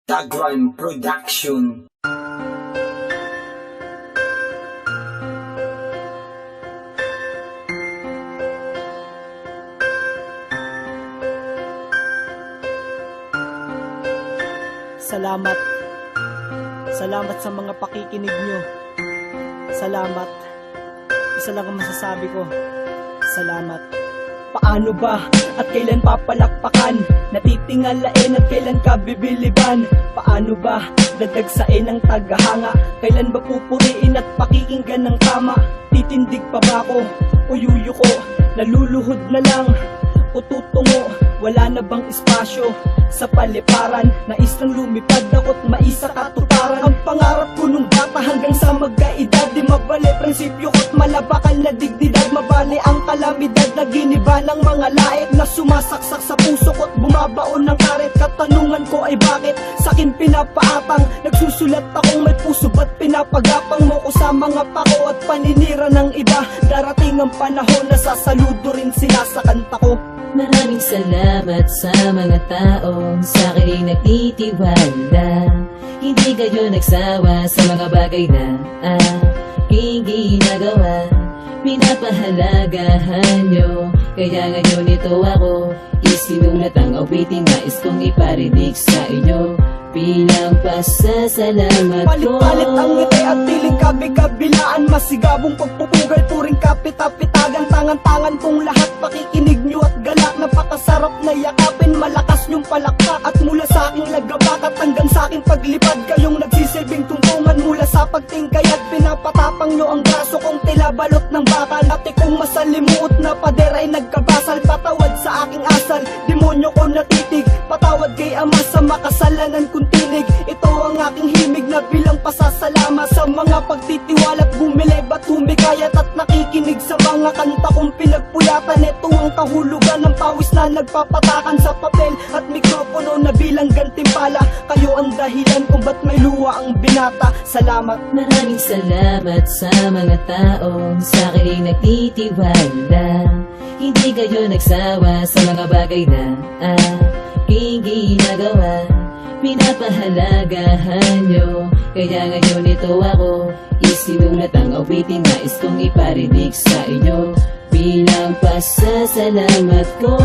Tagrime Production. Salamat. Salamat sa mga pakikinig nyo. Salamat. Isa lang ang masasabi ko. Salamat. Paano ba at kailan papalakpakan? Natitingalain at kailan ka bibiliban? Paano ba dadagsain ang tagahanga? Kailan ba pupuriin at pakikinggan ng tama? Titindig pa ba ako o yuyuko? Naluluhod na lang o tutungo? Wala na bang espasyo sa paliparan? Nais lang lumipad ako't maisa katuparan. Ang pangarap ko nung bata hanggang sa magkaedad, di mabali prinsipyo ko't malabakal na digdidad. Mabali ang kalamidad na giniba ng mga laik na sumasaksak sa puso ko't bumabaon ng karet. Katanungan ko ay bakit sa'kin pinapaatang? Nagsusulat akong may puso, ba't pinapagapang mo ko sa mga pako at paninira ng iba? Darating ang panahon na sasaludo rin sila sa kanta ko. Maraming salamat sa mga taong sa akin ay nagtitiwala. Hindi kayo nagsawa sa mga bagay na aking ginagawa. Pinapahalagahan nyo, kaya ngayon ito ako isinulat ang awiting nais kong iparinig sa inyo bilang pasasalamat ko. Palit-palit ang ngiti at tiling kabi-kabilaan, masigabong pagpupugay, puring kapit-apitagan. Tangan-tangan kong lahat, pakikinig nyo at galak. Napakasarap na yakapin, malakas nyong palakpak. At mula sa aking lagabakat hanggang sa aking paglipad, kayong nagsisilbing tungtungan mula sa pagtingkayat. Pinapatapang nyo ang braso kong tila balot ng bakal. Ate kong masalimuot na pader ay nagkabasal. Patawad sa aking asal, demonyo ko natitig. Patawad kay Ama sa makasalanan kong tinig. Ito ang aking himig na bilang pasasalamat sa mga pagtitiwala't bumili ba't humikayat at nakikinig sa mga kanta kong pinagpuyatan. Ito ang kahulugan ng pawis na nagpapatakan sa papel at mikropono na bilang gantimpala. Kayo ang dahilan kung ba't may luha ang binata. Salamat. Maraming salamat sa mga taong sa akin ay nagtitiwala. Hindi kayo nagsawa sa mga bagay na aking ginagawa. Pinapahalagahan nyo, kaya ngayon ito ako isinulat ang awiting nais kong iparinig sa inyo bilang pasasalamat ko.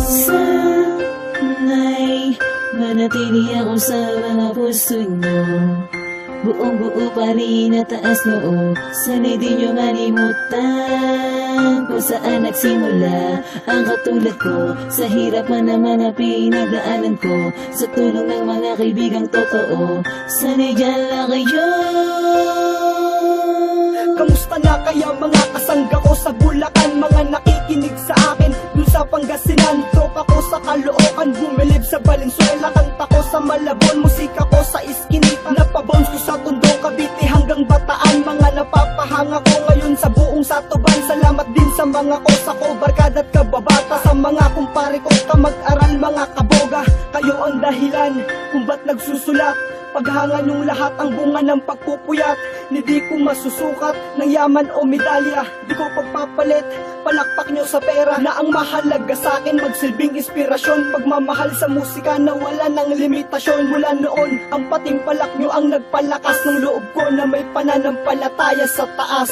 Sana'y manatili ako sa mga puso nyo, buong buo pa rin at taas noo. Sana'y di nyo malimutan kung saan nagsimula ang katulad ko. Sa hirap man naman na pinagdaanan ko, sa tulong ng mga kaibigang totoo. Sana'y dyan lang kayo. Kamusta na kaya mga kasangga ko sa Bulacan? Mga nakikinig sa akin dun sa Pangasinan. Tropa ko sa Caloocan, bumilib sa Valenzuela. Kanta ko sa Malabon, musika ko sa Iskinita. Napabounce ko sa Tondo, Cavite hanggang Bataan. Mga napapahanga ko ngayon sa buong Satuban. Salamat din sa mga kosa ko, barkada at kababata. Sa mga kumpare ko, kamag-aral, mga kaboga. Kayo ang dahilan kung ba't nagsusulat. Paghanga niyong lahat ang bunga ng pagpupuyat. Hindi ko masusukat ng yaman o medalya. Di ko pagpapalit, palakpak nyo sa pera na ang mahalaga sa akin, magsilbing inspirasyon. Pagmamahal sa musika na wala ng limitasyon. Mula noon, ang patimpalak nyo ang nagpalakas ng loob ko na may pananampalataya sa taas.